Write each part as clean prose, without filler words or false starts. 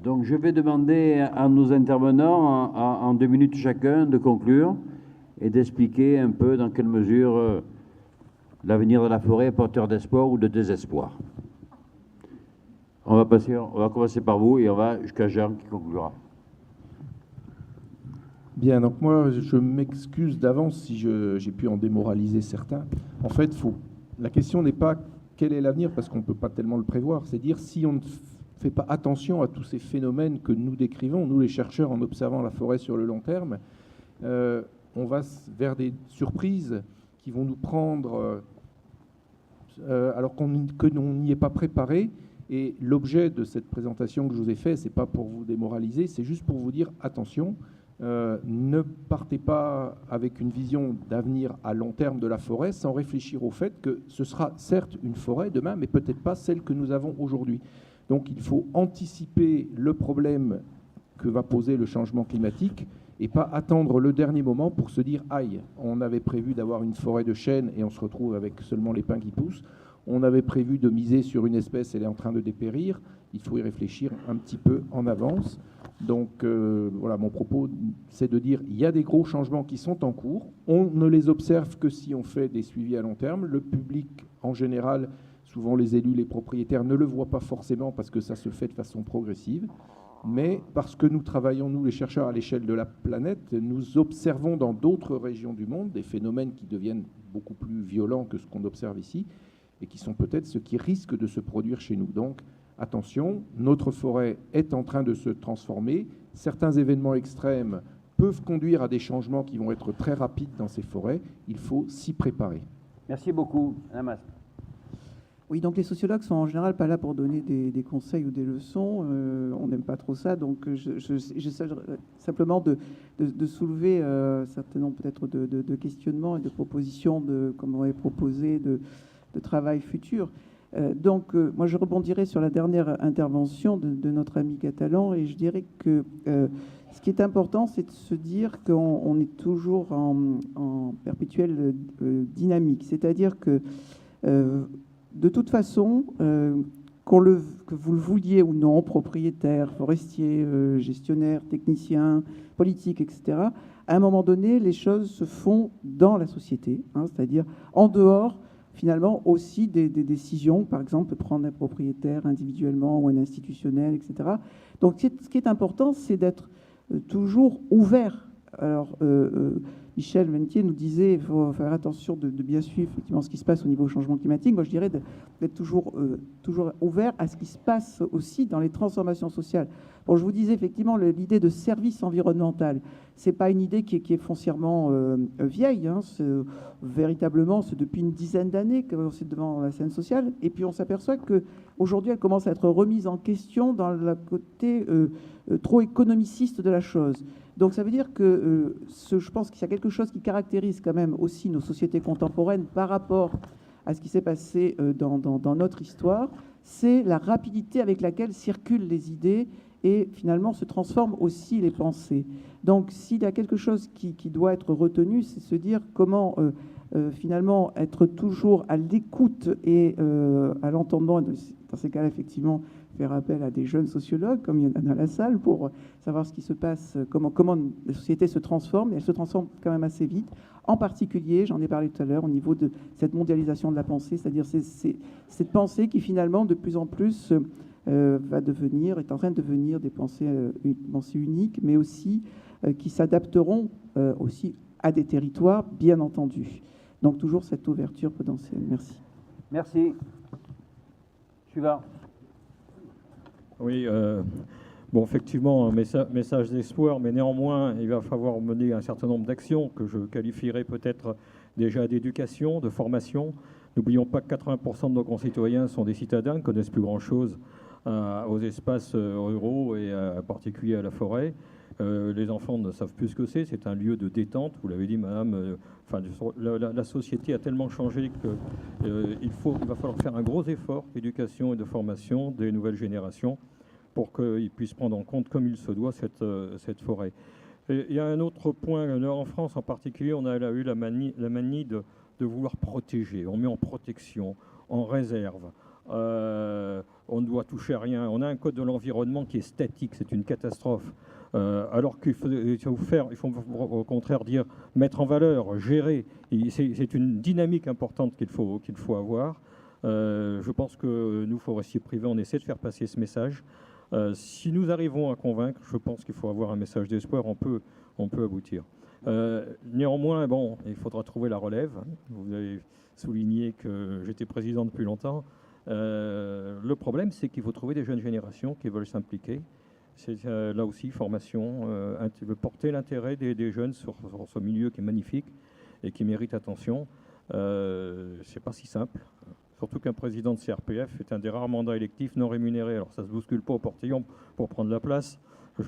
Donc je vais demander à nos intervenants, en 2 minutes chacun, de conclure et d'expliquer un peu dans quelle mesure l'avenir de la forêt est porteur d'espoir ou de désespoir. On va commencer par vous et on va jusqu'à Jean qui conclura. Bien, donc moi, je m'excuse d'avance si j'ai pu en démoraliser certains. En fait, la question n'est pas quel est l'avenir, parce qu'on ne peut pas tellement le prévoir. C'est dire si on ne fait pas attention à tous ces phénomènes que nous décrivons, nous les chercheurs, en observant la forêt sur le long terme, on va vers des surprises qui vont nous prendre alors que l'on n'y est pas préparé. Et l'objet de cette présentation que je vous ai faite, ce n'est pas pour vous démoraliser, c'est juste pour vous dire attention, ne partez pas avec une vision d'avenir à long terme de la forêt sans réfléchir au fait que ce sera certes une forêt demain, mais peut-être pas celle que nous avons aujourd'hui. Donc il faut anticiper le problème que va poser le changement climatique et pas attendre le dernier moment pour se dire « aïe, on avait prévu d'avoir une forêt de chênes et on se retrouve avec seulement les pins qui poussent. On avait prévu de miser sur une espèce, elle est en train de dépérir. » Il faut y réfléchir un petit peu en avance. Donc voilà, mon propos, c'est de dire il y a des gros changements qui sont en cours. On ne les observe que si on fait des suivis à long terme. Le public, en général, souvent les élus, les propriétaires, ne le voient pas forcément parce que ça se fait de façon progressive. Mais parce que nous travaillons, nous les chercheurs, à l'échelle de la planète, nous observons dans d'autres régions du monde des phénomènes qui deviennent beaucoup plus violents que ce qu'on observe ici et qui sont peut-être ce qui risque de se produire chez nous. Donc, attention, notre forêt est en train de se transformer. Certains événements extrêmes peuvent conduire à des changements qui vont être très rapides dans ces forêts. Il faut s'y préparer. Merci beaucoup, Madame Mas. Oui, donc les sociologues sont en général pas là pour donner des conseils ou des leçons. On n'aime pas trop ça. Donc, j'essaie simplement de soulever un certain nombre peut-être de questionnements et de propositions, comme on avait proposé, de travail futur. Donc, moi, je rebondirai sur la dernière intervention de notre ami catalan et je dirais que ce qui est important, c'est de se dire qu'on est toujours en perpétuelle dynamique. C'est-à-dire que, de toute façon, que vous le vouliez ou non, propriétaire, forestier, gestionnaire, technicien, politique, etc., à un moment donné, les choses se font dans la société, hein, c'est-à-dire en dehors finalement aussi des décisions, par exemple prendre un propriétaire individuellement ou un institutionnel, etc. Donc ce qui est important, c'est d'être toujours ouvert. Alors Michel Ventier nous disait qu'il faut faire attention de bien suivre effectivement ce qui se passe au niveau changement climatique. Moi je dirais d'être toujours ouvert à ce qui se passe aussi dans les transformations sociales. Bon, je vous disais effectivement l'idée de service environnemental, c'est pas une idée qui est foncièrement vieille, hein. Véritablement, c'est depuis une dizaine d'années que c'est devant la scène sociale. Et puis on s'aperçoit qu'aujourd'hui, elle commence à être remise en question dans le côté trop économiciste de la chose. Donc ça veut dire que je pense qu'il y a quelque chose qui caractérise quand même aussi nos sociétés contemporaines par rapport à ce qui s'est passé dans notre histoire, c'est la rapidité avec laquelle circulent les idées et finalement se transforment aussi les pensées. Donc s'il y a quelque chose qui doit être retenu, c'est se dire comment finalement être toujours à l'écoute et à l'entendement, dans ces cas-là effectivement faire appel à des jeunes sociologues comme il y en a dans la salle pour savoir ce qui se passe, comment la société se transforme, et elle se transforme quand même assez vite. En particulier, j'en ai parlé tout à l'heure, au niveau de cette mondialisation de la pensée, c'est-à-dire cette pensée qui finalement de plus en plus est en train de devenir des pensées uniques, mais aussi qui s'adapteront aussi à des territoires, bien entendu. Donc toujours cette ouverture potentielle. Merci. Merci. Suivant. Oui, bon, effectivement, un message d'espoir, mais néanmoins, il va falloir mener un certain nombre d'actions que je qualifierais peut-être déjà d'éducation, de formation. N'oublions pas que 80% de nos concitoyens sont des citadins, ne connaissent plus grand-chose aux espaces ruraux et en particulier à la forêt. Les enfants ne savent plus ce que c'est un lieu de détente, vous l'avez dit madame, la société a tellement changé qu'il va falloir faire un gros effort d'éducation et de formation des nouvelles générations pour qu'ils puissent prendre en compte comme il se doit cette forêt. Et il y a un autre point, en France en particulier, on a eu la manie de vouloir protéger, on met en protection, en réserve, on ne doit toucher à rien. On a un code de l'environnement qui est statique, c'est une catastrophe. Alors qu'il faut au contraire dire mettre en valeur, gérer. C'est une dynamique importante qu'il faut avoir. Je pense que nous, forestiers privés, on essaie de faire passer ce message. Si nous arrivons à convaincre, je pense qu'il faut avoir un message d'espoir, on peut aboutir. Néanmoins, bon, il faudra trouver la relève. Vous avez souligné que j'étais président depuis longtemps. Le problème, c'est qu'il faut trouver des jeunes générations qui veulent s'impliquer. C'est là aussi formation, porter l'intérêt des jeunes sur ce milieu qui est magnifique et qui mérite attention. C'est pas si simple. Surtout qu'un président de CRPF est un des rares mandats électifs non rémunérés. Alors ça ne se bouscule pas au portillon pour prendre la place. Je ne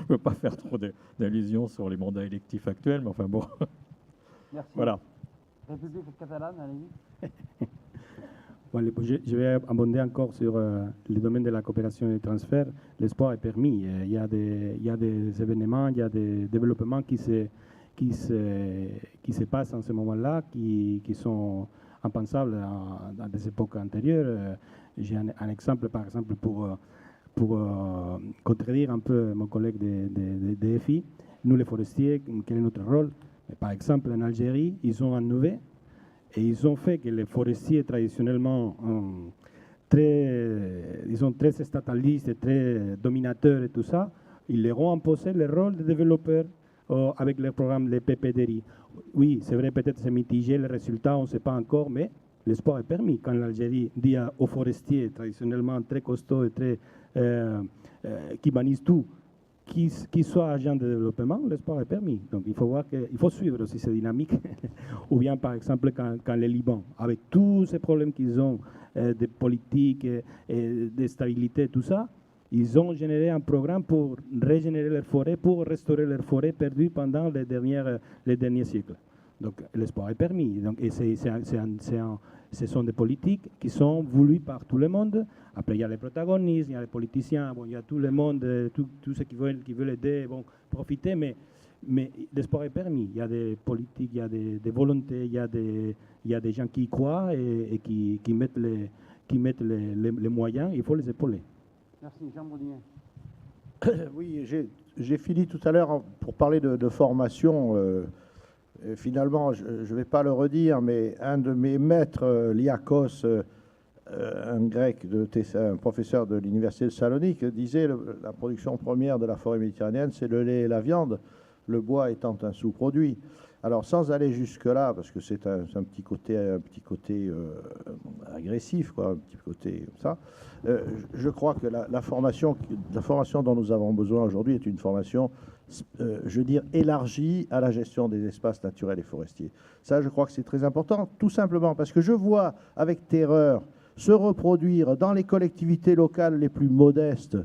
veux pas faire trop d'allusions sur les mandats électifs actuels, mais enfin bon. Merci. Voilà. République catalane, allez-y. Bon, je vais abonder encore sur le domaine de la coopération et du transfert. Le sport est permis. Il y a des événements, il y a des développements qui se passent en ce moment-là, qui sont impensables dans des époques antérieures. J'ai un exemple, par exemple, pour contredire un peu mon collègue de FI. Nous, les forestiers, quel est notre rôle? Par exemple, en Algérie, ils ont innové et ils ont fait que les forestiers traditionnellement très statalistes et très dominateurs et tout ça, ils leur ont imposé le rôle de développeurs avec le programme de PPDRI. Oui, c'est vrai, peut-être c'est mitigé, les résultats, on ne sait pas encore, mais le sport est permis. Quand l'Algérie dit aux forestiers traditionnellement très costauds et très, qui bannissent tout, qui soit agent de développement, le sport est permis. Donc il faut voir qu'il faut suivre aussi ces dynamiques. Ou bien par exemple quand le Liban, avec tous ces problèmes qu'ils ont de politique et de stabilité, tout ça, ils ont généré un programme pour régénérer leurs forêts, pour restaurer leurs forêts perdues pendant les derniers siècles. Donc le sport est permis. Donc, et ce sont des politiques qui sont voulues par tout le monde. Après, il y a les protagonistes, il y a les politiciens, bon, il y a tout le monde, tous ceux qui veulent aider, bon, profiter, mais le sport est permis. Il y a des politiques, il y a des volontés, il y a des gens qui y croient et qui mettent les moyens, il faut les épauler. Merci, Jean Boudin. Oui, j'ai fini tout à l'heure pour parler de formation. Finalement, je ne vais pas le redire, mais un de mes maîtres, Liakos, un grec, un professeur de l'université de Salonique, disait la production première de la forêt méditerranéenne, c'est le lait et la viande, le bois étant un sous-produit. Alors, sans aller jusque-là, parce que c'est un petit côté agressif, quoi, un petit côté comme ça, je crois que la formation dont nous avons besoin aujourd'hui est une formation, je veux dire, élargie à la gestion des espaces naturels et forestiers. Ça, je crois que c'est très important, tout simplement parce que je vois avec terreur se reproduire dans les collectivités locales les plus modestes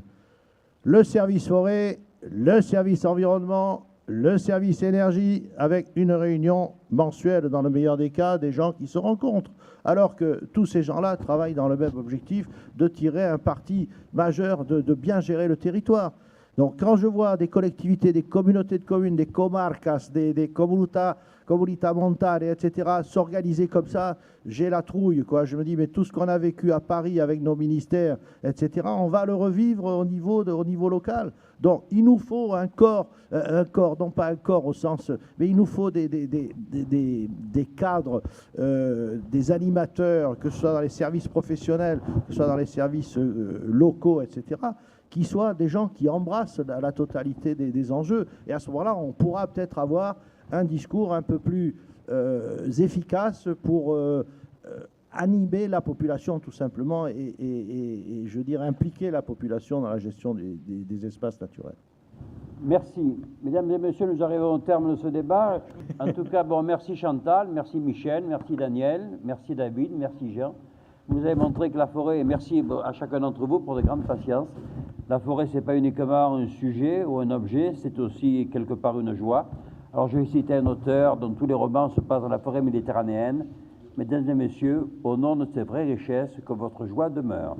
le service forêt, le service environnement, le service énergie, avec une réunion mensuelle, dans le meilleur des cas, des gens qui se rencontrent, alors que tous ces gens-là travaillent dans le même objectif de tirer un parti majeur, de bien gérer le territoire. Donc quand je vois des collectivités, des communautés de communes, des comarcas, des comunità montane, etc., s'organiser comme ça, j'ai la trouille, quoi. Je me dis, mais tout ce qu'on a vécu à Paris avec nos ministères, etc., on va le revivre au niveau local. Donc il nous faut un corps, non pas un corps au sens, mais il nous faut des cadres, des animateurs, que ce soit dans les services professionnels, que ce soit dans les services locaux, etc., qui soient des gens qui embrassent la totalité des enjeux. Et à ce moment-là, on pourra peut-être avoir un discours un peu plus efficace pour animer la population, tout simplement, et je dirais impliquer la population dans la gestion des espaces naturels. Merci. Mesdames et messieurs, nous arrivons au terme de ce débat. En tout cas, bon, merci Chantal, merci Michel, merci Daniel, merci David, merci Jean. Vous avez montré que la forêt, et merci à chacun d'entre vous pour de grandes patience. La forêt, ce n'est pas uniquement un sujet ou un objet, c'est aussi quelque part une joie. Alors je vais citer un auteur dont tous les romans se passent dans la forêt méditerranéenne. Mesdames et messieurs, au nom de ces vraies richesses, que votre joie demeure.